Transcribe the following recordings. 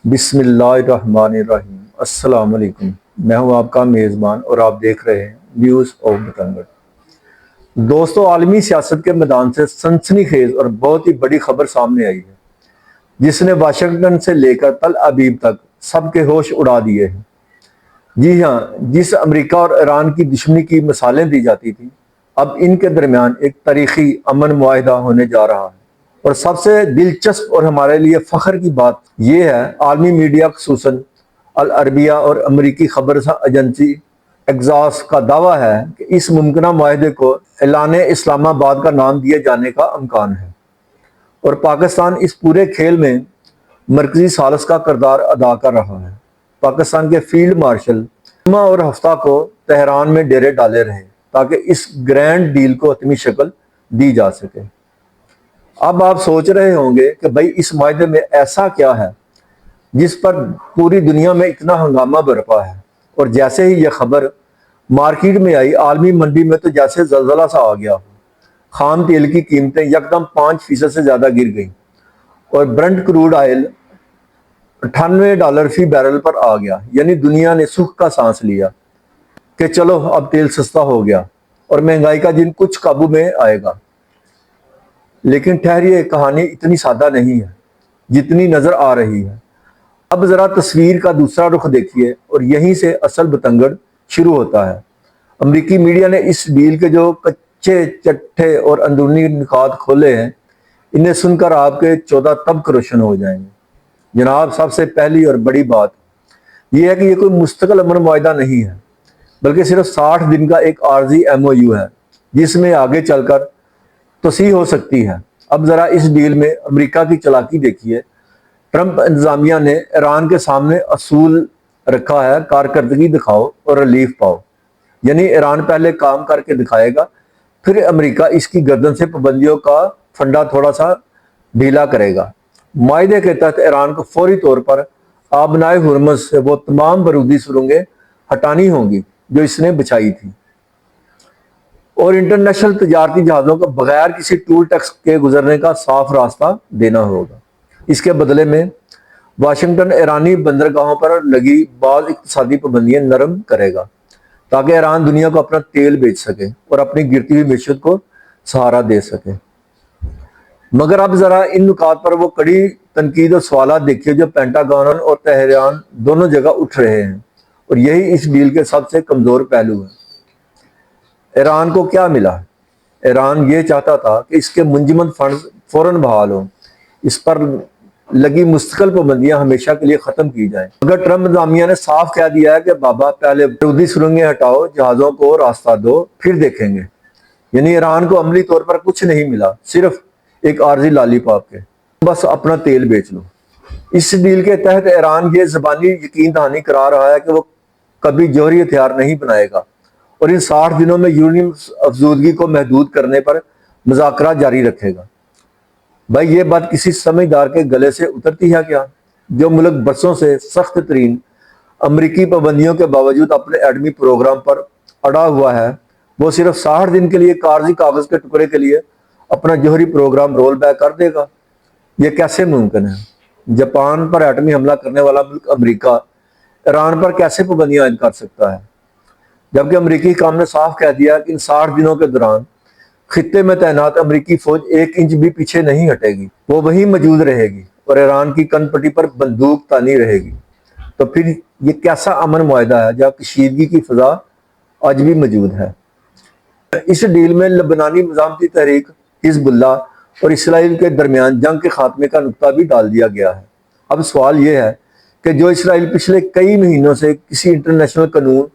بسم اللہ الرحمن الرحیم۔ السلام علیکم، میں ہوں آپ کا میزبان اور آپ دیکھ رہے ہیں نیوز آف بٹنگڑ۔ دوستو، عالمی سیاست کے میدان سے سنسنی خیز اور بہت ہی بڑی خبر سامنے آئی ہے جس نے واشنگٹن سے لے کر تل ابیب تک سب کے ہوش اڑا دیے ہیں۔ جی ہاں، جس امریکہ اور ایران کی دشمنی کی مثالیں دی جاتی تھیں، اب ان کے درمیان ایک تاریخی امن معاہدہ ہونے جا رہا ہے۔ اور سب سے دلچسپ اور ہمارے لیے فخر کی بات یہ ہے، عالمی میڈیا خصوصاً العربیہ اور امریکی خبر ایجنسی ایگزاس کا دعویٰ ہے کہ اس ممکنہ معاہدے کو اعلان اسلام آباد کا نام دیے جانے کا امکان ہے، اور پاکستان اس پورے کھیل میں مرکزی ثالث کا کردار ادا کر رہا ہے۔ پاکستان کے فیلڈ مارشل جمعہ اور ہفتہ کو تہران میں ڈیرے ڈالے رہے تاکہ اس گرینڈ ڈیل کو حتمی شکل دی جا سکے۔ اب آپ سوچ رہے ہوں گے کہ بھئی اس معاہدے میں ایسا کیا ہے جس پر پوری دنیا میں اتنا ہنگامہ برپا ہے؟ اور جیسے ہی یہ خبر مارکیٹ میں آئی، عالمی منڈی میں تو جیسے زلزلہ سا آ گیا ہو۔ خام تیل کی قیمتیں یکدم 5% سے زیادہ گر گئیں اور برنٹ کروڈ آئل $98 فی بیرل پر آ گیا۔ یعنی دنیا نے سکھ کا سانس لیا کہ چلو اب تیل سستا ہو گیا اور مہنگائی کا دن کچھ قابو میں آئے گا۔ لیکن ٹھہریے، کہانی اتنی سادہ نہیں ہے جتنی نظر آ رہی ہے۔ اب ذرا تصویر کا دوسرا رخ دیکھیے اور یہیں سے اصل بتنگڑ شروع ہوتا ہے۔ امریکی میڈیا نے اس ڈیل کے جو کچے چٹھے اور اندرونی نکات کھولے ہیں، انہیں سن کر آپ کے 14 طبق روشن ہو جائیں گے۔ جناب، سب سے پہلی اور بڑی بات یہ ہے کہ یہ کوئی مستقل امن معاہدہ نہیں ہے، بلکہ صرف 60 دن کا ایک عارضی MOU ہے جس میں آگے چل کر توسیع ہو سکتی ہے۔ اب ذرا اس ڈیل میں امریکہ کی چالاکی دیکھیے۔ ٹرمپ انتظامیہ نے ایران کے سامنے اصول رکھا ہے، کارکردگی دکھاؤ اور ریلیف پاؤ۔ یعنی ایران پہلے کام کر کے دکھائے گا، پھر امریکہ اس کی گردن سے پابندیوں کا پھنڈا تھوڑا سا ڈھیلا کرے گا۔ معاہدے کے تحت ایران کو فوری طور پر آبنائے ہرمز سے وہ تمام بارودی سرنگیں ہٹانی ہوں گی جو اس نے بچھائی تھی، اور انٹرنیشنل تجارتی جہازوں کو بغیر کسی ٹول ٹیکس کے گزرنے کا صاف راستہ دینا ہوگا۔ اس کے بدلے میں واشنگٹن ایرانی بندرگاہوں پر لگی بعض اقتصادی پابندیاں نرم کرے گا تاکہ ایران دنیا کو اپنا تیل بیچ سکے اور اپنی گرتی ہوئی معیشت کو سہارا دے سکے۔ مگر اب ذرا ان نکات پر وہ کڑی تنقید اور سوالات دیکھیے جو پینٹاگون اور تہران دونوں جگہ اٹھ رہے ہیں، اور یہی اس ڈیل کے سب سے کمزور پہلو ہے۔ ایران کو کیا ملا؟ ایران یہ چاہتا تھا کہ اس کے منجمد فنڈز فوراً بحال ہوں، اس پر لگی مستقل پابندیاں ہمیشہ کے لیے ختم کی جائیں۔ مگر ٹرمپ انتظامیہ نے صاف کہہ دیا ہے کہ بابا پہلے بارودی سرنگیں ہٹاؤ، جہازوں کو راستہ دو، پھر دیکھیں گے۔ یعنی ایران کو عملی طور پر کچھ نہیں ملا، صرف ایک عارضی لالی پاپ کے بس اپنا تیل بیچ لو۔ اس ڈیل کے تحت ایران یہ زبانی یقین دہانی کرا رہا ہے کہ وہ کبھی جوہری ہتھیار نہیں بنائے گا، اور ان 60 دنوں میں یورینیم افزودگی کو محدود کرنے پر مذاکرات جاری رکھے گا۔ بھائی، یہ بات کسی سمجھدار کے گلے سے اترتی ہے کیا؟ جو ملک برسوں سے سخت ترین امریکی پابندیوں کے باوجود اپنے ایٹمی پروگرام پر اڑا ہوا ہے، وہ صرف 60 دن کے لیے کاغذی کاغذ کے ٹکڑے کے لیے اپنا جوہری پروگرام رول بیک کر دے گا؟ یہ کیسے ممکن ہے؟ جاپان پر ایٹمی حملہ کرنے والا ملک امریکہ ایران پر کیسے پابندیاں عائد کر سکتا ہے، جبکہ امریکی حکام نے صاف کہہ دیا کہ ان 60 دنوں کے دوران خطے میں تعینات امریکی فوج 1 انچ بھی پیچھے نہیں ہٹے گی، وہ وہیں موجود رہے گی اور ایران کی کن پٹی پر بندوق تانی رہے گی۔ تو پھر یہ کیسا امن معاہدہ ہے جہاں کشیدگی کی فضا آج بھی موجود ہے؟ اس ڈیل میں لبنانی مزاحمتی تحریک حزب اللہ اور اسرائیل کے درمیان جنگ کے خاتمے کا نقطہ بھی ڈال دیا گیا ہے۔ اب سوال یہ ہے کہ جو اسرائیل پچھلے کئی مہینوں سے کسی انٹرنیشنل قانون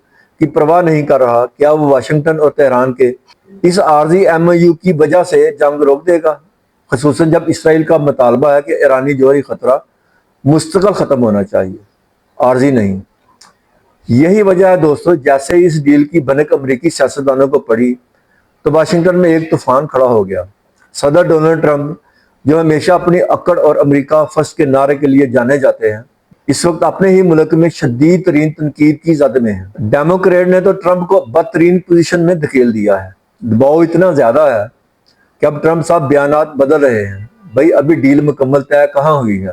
کی پرواہ نہیں کر رہا، کیا وہ واشنگٹن اور تہران کے اس عارضی MOU کی وجہ سے جنگ روک دے گا؟ خصوصاً جب اسرائیل کا مطالبہ ہے کہ ایرانی جوہری خطرہ مستقل ختم ہونا چاہیے، عارضی نہیں۔ یہی وجہ ہے دوستو، جیسے اس ڈیل کی بھنک امریکی سیاستدانوں کو پڑی تو واشنگٹن میں ایک طوفان کھڑا ہو گیا۔ صدر ڈونلڈ ٹرمپ، جو ہمیشہ اپنی اکڑ اور امریکہ فرسٹ کے نعرے کے لیے جانے جاتے ہیں، اس وقت اپنے ہی ملک میں شدید ترین تنقید کی زد میں ہیں۔ ڈیموکریٹ نے تو ٹرمپ کو بدترین پوزیشن میں دھکیل دیا ہے۔ دباؤ اتنا زیادہ ہے کہ اب ٹرمپ صاحب بیانات بدل رہے ہیں۔ بھئی، ابھی ڈیل مکمل طے کہاں ہوئی ہے؟